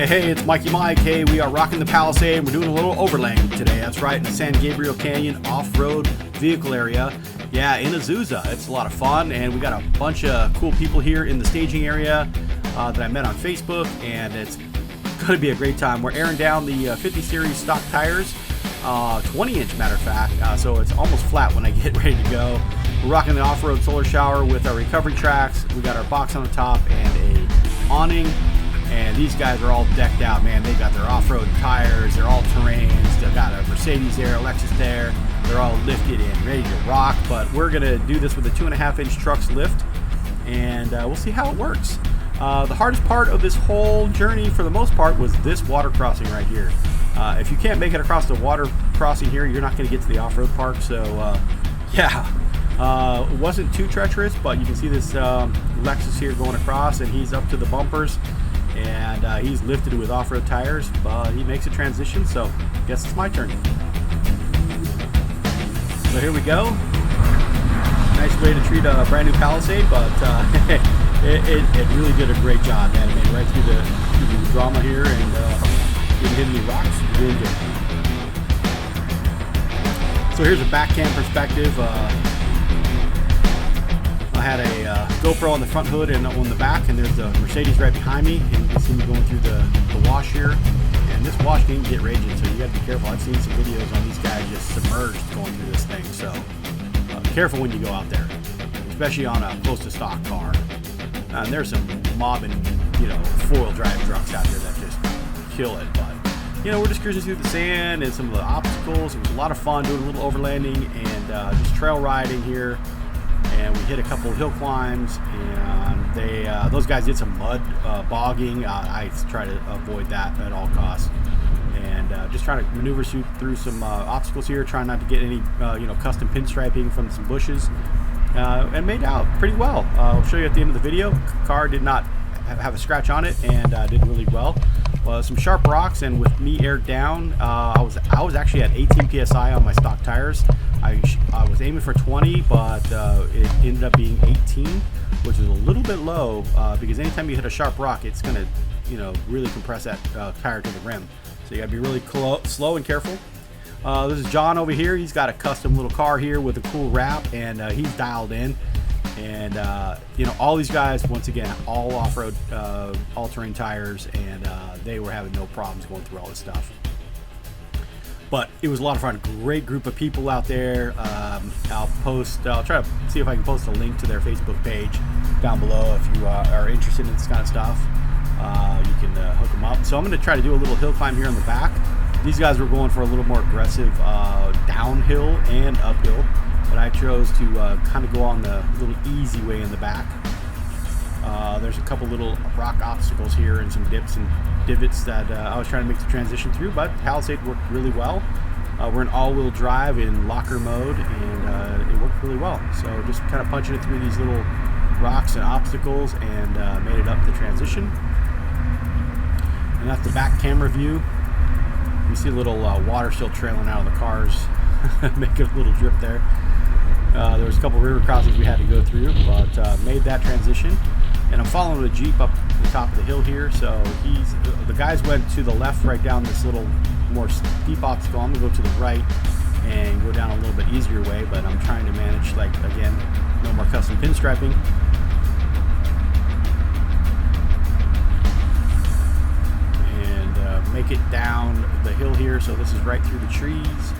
Hey, it's Mikey Mike. Hey, we are rocking the Palisade. We're doing a little overlanding today. That's right, in the San Gabriel Canyon off-road vehicle area. Yeah, in Azusa. It's a lot of fun, and we got a bunch of cool people here in the staging area that I met on Facebook, and it's going to be a great time. We're airing down the 50 series stock tires, 20-inch matter of fact, so it's almost flat when I get ready to go. We're rocking the off-road solar shower with our recovery tracks. We got our box on the top and a awning. And these guys are all decked out, man. They got their off-road tires, they're all terrains, they've got a Mercedes there, a Lexus there. They're all lifted and ready to rock, but we're gonna do this with a 2.5-inch truck's lift, and we'll see how it works. The hardest part of this whole journey, for the most part, was this water crossing right here. If you can't make it across the water crossing here, you're not gonna get to the off-road park, so yeah. It wasn't too treacherous, but you can see this Lexus here going across, and he's up to the bumpers. And he's lifted with off-road tires, but he makes a transition, so I guess it's my turn. So here we go. Nice way to treat a brand new Palisade, but it really did a great job, man. It made right through the drama here, and didn't hit any rocks. Really good. So here's a back cam perspective. I had a GoPro on the front hood and on the back, and there's the Mercedes right behind me, and you can see me going through the wash here. And this wash can get raging, so you got to be careful. I've seen some videos on these guys just submerged going through this thing, so be careful when you go out there, especially on a close to stock car. And there's some mobbing, four-wheel drive trucks out there that just kill it, but we're just cruising through the sand and some of the obstacles. It was a lot of fun doing a little overlanding and just trail riding here. And we hit a couple of hill climbs, and those guys did some mud bogging. I try to avoid that at all costs, and just trying to maneuver through some obstacles here, trying not to get any custom pinstriping from some bushes, and made out pretty well. I'll show you at the end of the video. Car did not have a scratch on it, and did really well. Some sharp rocks, and with me aired down, I was actually at 18 psi on my stock tires. I was aiming for 20, but it ended up being 18, which is a little bit low because anytime you hit a sharp rock, it's going to really compress that tire to the rim. So you got to be really slow and careful. This is John over here. He's got a custom little car here with a cool wrap, and he's dialed in. And all these guys, once again, all off-road, all-terrain tires, and they were having no problems going through all this stuff. But it was a lot of fun. Great group of people out there. I'll try to see if I can post a link to their Facebook page down below if you are interested in this kind of stuff. You can hook them up. So I'm going to try to do a little hill climb here on the back. These guys were going for a little more aggressive downhill and uphill, but I chose to kind of go on the little easy way in the back. There's a couple little rock obstacles here and some dips and divots that I was trying to make the transition through, but Palisade worked really well. We're in all-wheel drive in locker mode, and it worked really well. So just kind of punching it through these little rocks and obstacles, and made it up the transition. And that's the back camera view. You see a little water still trailing out of the cars, making a little drip there. There was a couple river crossings we had to go through, but made that transition. And I'm following a Jeep up the top of the hill here. So the guys went to the left right down this little more steep obstacle. I'm gonna go to the right and go down a little bit easier way, but I'm trying to manage, again, no more custom pinstriping. And make it down the hill here. So this is right through the trees.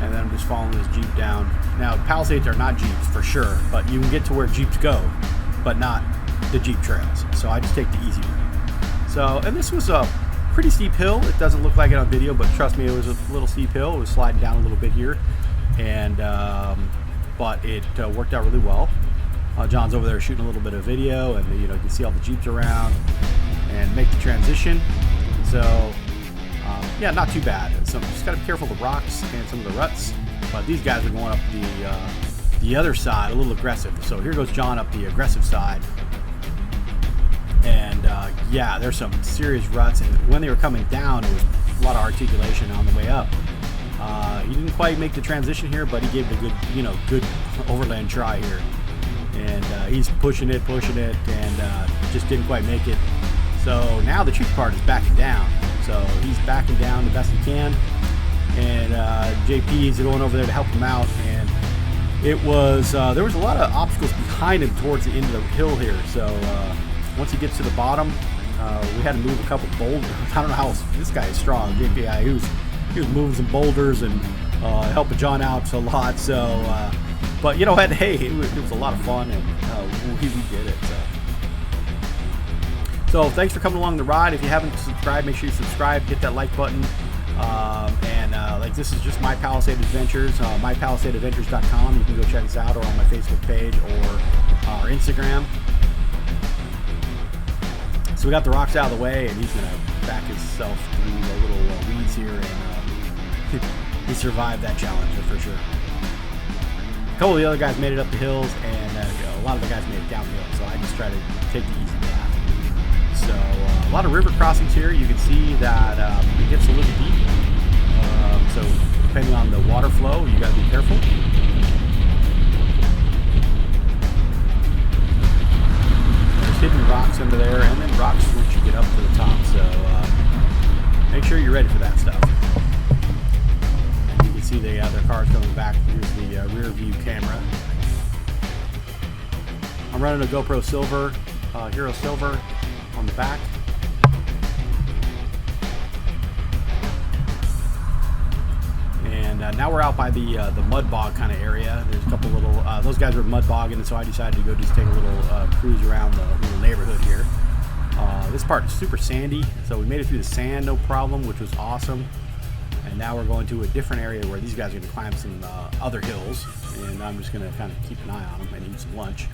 And then I'm just following this Jeep down. Now, Palisades are not Jeeps for sure, but you can get to where Jeeps go, but not the Jeep trails. So I just take the easy way. So, and this was a pretty steep hill. It doesn't look like it on video, but trust me, it was a little steep hill. It was sliding down a little bit here, and but it worked out really well. John's over there shooting a little bit of video, and you can see all the Jeeps around and make the transition. So yeah, not too bad. So just gotta be careful of the rocks and some of the ruts. But these guys are going up the other side, a little aggressive. So here goes John up the aggressive side. And yeah, there's some serious ruts. And when they were coming down, it was a lot of articulation on the way up. He didn't quite make the transition here, but he gave it a good, good overland try here. And he's pushing it, and just didn't quite make it. So now the tricky part is backing down. So he's backing down the best he can, and JP is going over there to help him out. And it was there was a lot of obstacles behind him towards the end of the hill here. So once he gets to the bottom, we had to move a couple boulders. I don't know how this guy is strong. JP, he was moving some boulders and helping John out a lot. So, but you know what? Hey, it was a lot of fun, and we did it. So thanks for coming along the ride. If you haven't subscribed, make sure you subscribe, hit that like button. Like this is just My Palisade Adventures, mypalisadeadventures.com. You can go check us out, or on my Facebook page or our Instagram. So we got the rocks out of the way, and he's going to back himself through the little weeds here, and he survived that challenge for sure. A couple of the other guys made it up the hills, and a lot of the guys made it downhill, so I just try to take the easy path. So a lot of river crossings here. You can see that it gets a little deep. So depending on the water flow, you got to be careful. There's hidden rocks under there, and then rocks once you get up to the top. So make sure you're ready for that stuff. And you can see the other cars coming back. Here's the rear view camera. I'm running a GoPro Silver, Hero Silver on the back. And now we're out by the mud bog kind of area. There's a couple little, those guys were mud bogging, and so I decided to go just take a little cruise around the little neighborhood here. This part is super sandy, so we made it through the sand no problem, which was awesome. And now we're going to a different area where these guys are going to climb some other hills, and I'm just going to kind of keep an eye on them and eat some lunch.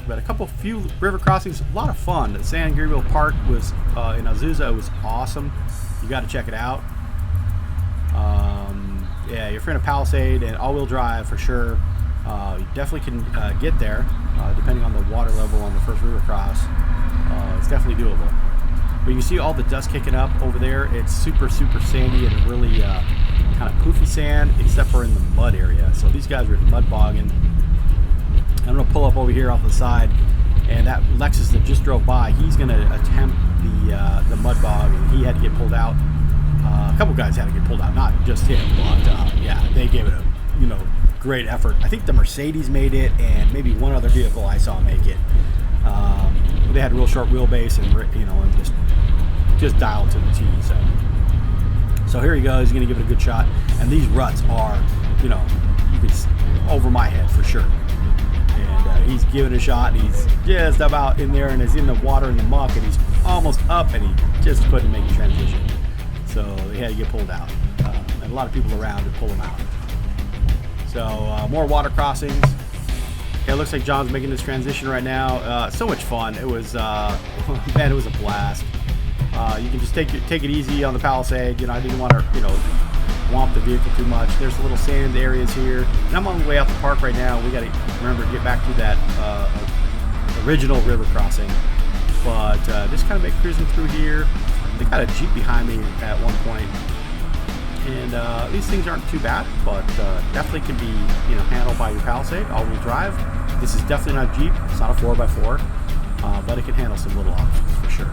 But few river crossings, a lot of fun. The San Gabriel Park was in Azusa. It was awesome. You got to check it out. Yeah, if you're in a Palisade and all-wheel drive for sure, you definitely can get there, depending on the water level on the first river cross. It's definitely doable. But you can see all the dust kicking up over there. It's super sandy and really kind of poofy sand, except for in the mud area. So these guys are mud bogging. I'm going to pull up over here off the side, and that Lexus that just drove by, he's going to attempt the mud bog, and he had to get pulled out. A couple guys had to get pulled out, not just him, but yeah, they gave it a great effort. I think the Mercedes made it, and maybe one other vehicle I saw make it. They had a real short wheelbase, and and just dialed to the T. So here he goes. He's going to give it a good shot, and these ruts are, you could over my head for sure. And he's giving it a shot, and he's just about in there, and he's in the water and the muck, and he's almost up, and he just couldn't make the transition. So they had to get pulled out, and a lot of people around to pull them out. So more water crossings. Okay, it looks like John's making this transition right now. So much fun. It was, man, it was a blast. You can just take it easy on the Palisade. I didn't want to, womp the vehicle too much. There's little sand areas here, and I'm on the way out the park right now. We got to remember to get back to that original river crossing, but just kind of cruising through here. They got a Jeep behind me at one point, and these things aren't too bad, but definitely can be handled by your Palisade all-wheel drive. This is definitely not a Jeep. It's not a 4x4, but it can handle some little obstacles for sure.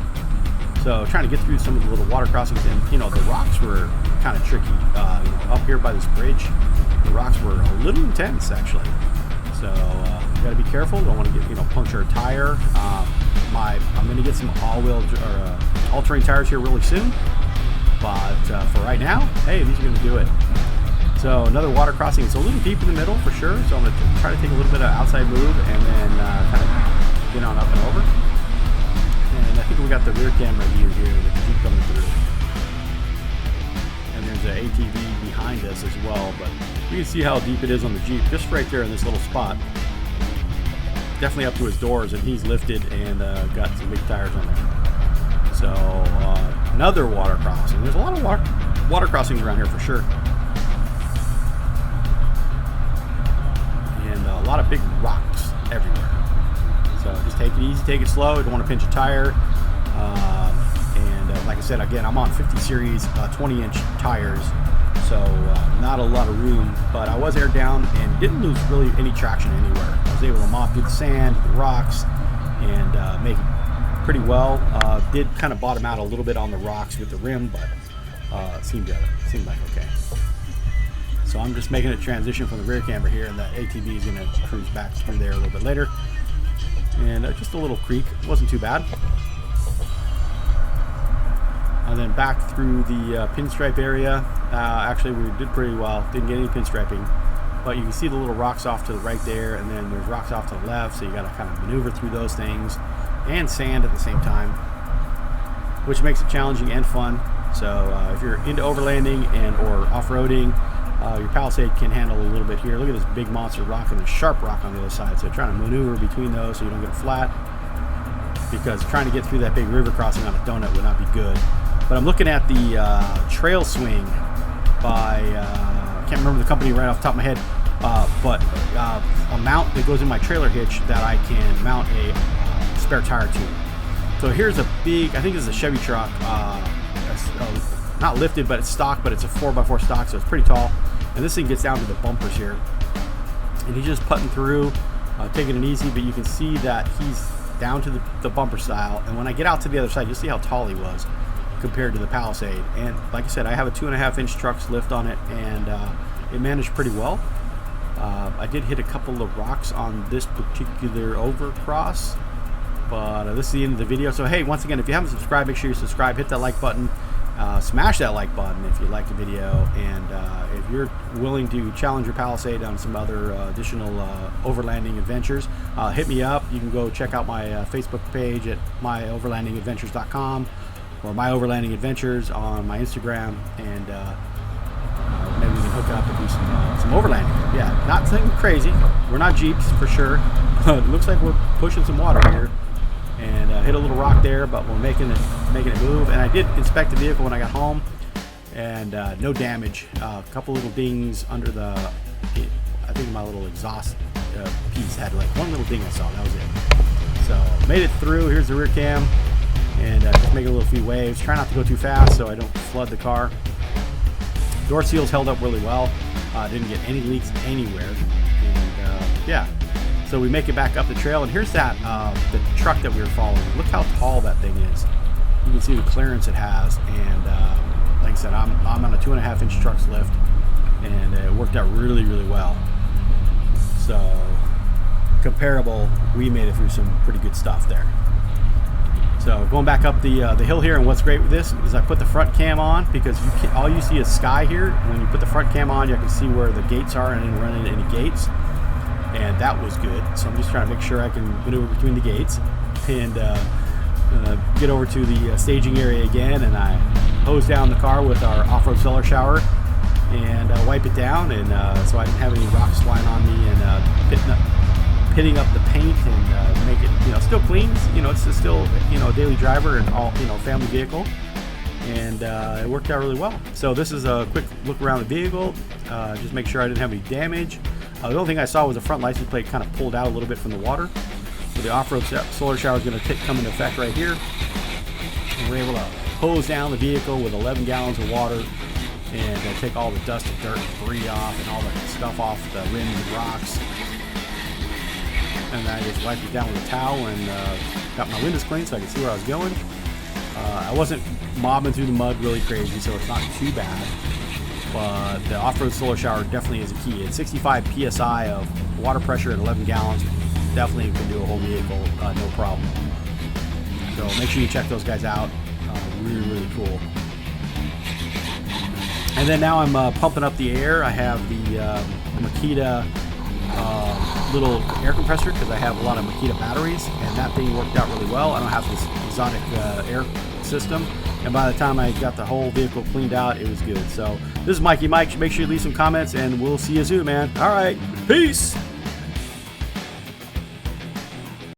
So trying to get through some of the little water crossings, and the rocks were kind of tricky. Up here by this bridge, the rocks were a little intense actually. So you got to be careful. Don't want to get puncture a tire. I'm going to get some all-terrain tires here really soon. But for right now, hey, these are going to do it. So another water crossing. It's a little deep in the middle for sure. So I'm going to try to take a little bit of outside move and then kind of get on up and over. And I think we got the rear camera view here with the Jeep coming through. And there's an ATV behind us as well, but you can see how deep it is on the Jeep, just right there in this little spot. Definitely up to his doors, and he's lifted and got some big tires on there. So another water crossing. There's a lot of water crossings around here for sure. And a lot of big rocks everywhere. So just take it easy, take it slow. You don't want to pinch a tire. Like I said, again, I'm on 50 series 20-inch tires, so not a lot of room, but I was aired down and didn't lose really any traction anywhere. I was able to mop through the sand, the rocks, and make pretty well. Did kind of bottom out a little bit on the rocks with the rim, but seemed like okay. So I'm just making a transition from the rear camera here, and the ATV is going to cruise back through there a little bit later. And just a little creek, wasn't too bad. And then back through the pinstripe area. Actually, we did pretty well. Didn't get any pinstriping, but you can see the little rocks off to the right there, and then there's rocks off to the left. So you got to kind of maneuver through those things, and sand at the same time, which makes it challenging and fun. So if you're into overlanding or off-roading, your Palisade can handle a little bit here. Look at this big monster rock and the sharp rock on the other side. So trying to maneuver between those so you don't get a flat, because trying to get through that big river crossing on a donut would not be good. But I'm looking at the trail swing by, I can't remember the company right off the top of my head, but a mount that goes in my trailer hitch that I can mount a spare tire to. So here's a big, I think this is a Chevy truck, not lifted, but it's stock, but it's a 4x4 stock, so it's pretty tall. And this thing gets down to the bumpers here. And he's just putting through, taking it easy, but you can see that he's down to the bumper style. And when I get out to the other side, you'll see how tall he was compared to the Palisade. And like I said, I have a 2.5-inch truck's lift on it, and it managed pretty well. I did hit a couple of rocks on this particular overcross, but this is the end of the video. So hey, once again, if you haven't subscribed, make sure you subscribe, hit that like button. Smash that like button if you like the video, and if you're willing to challenge your Palisade on some other additional overlanding adventures, hit me up. You can go check out my Facebook page at myoverlandingadventures.com or myoverlandingadventures on my Instagram, and maybe we can hook up and do some overlanding. Yeah, not something crazy. We're not Jeeps for sure, but it looks like we're pushing some water here. And hit a little rock there, but we're making it move. And I did inspect the vehicle when I got home, and no damage. A couple little dings under the, I think my little exhaust piece had like one little ding I saw. That was it. So made it through. Here's the rear cam, and just making a little few waves. Try not to go too fast so I don't flood the car. Door seals held up really well. Didn't get any leaks anywhere, and yeah. So we make it back up the trail, and here's that the truck that we were following. Look how tall that thing is. You can see the clearance it has, and like I said, I'm on a 2.5-inch truck's lift, and it worked out really, really well. So comparable, we made it through some pretty good stuff there. So going back up the hill here, and what's great with this is I put the front cam on, because all you see is sky here. When you put the front cam on, you can see where the gates are, and I didn't run into any gates. And that was good. So I'm just trying to make sure I can maneuver between the gates and get over to the staging area again. And I hose down the car with our off-road solar shower and wipe it down, and so I didn't have any rocks flying on me, and pitting up the paint, and make it still clean. It's still a daily driver and all family vehicle, and it worked out really well. So this is a quick look around the vehicle. Just make sure I didn't have any damage. The only thing I saw was the front license plate kind of pulled out a little bit from the water. So the off-road solar shower is going to come into effect right here. And we're able to hose down the vehicle with 11 gallons of water, and take all the dust and dirt and debris off, and all the stuff off the rims and rocks. And then I just wiped it down with a towel, and got my windows clean so I could see where I was going. I wasn't mobbing through the mud really crazy, so it's not too bad. But the off-road solar shower definitely is a key. It's 65 psi of water pressure at 11 gallons. Definitely can do a whole vehicle, no problem. So make sure you check those guys out. Really, really cool. And then now I'm pumping up the air. I have the Makita little air compressor, because I have a lot of Makita batteries, and that thing worked out really well. I don't have this exotic air system, and by the time I got the whole vehicle cleaned out, it was good. So this is Mikey Mike. Make sure you leave some comments, and we'll see you soon, man. All right, peace.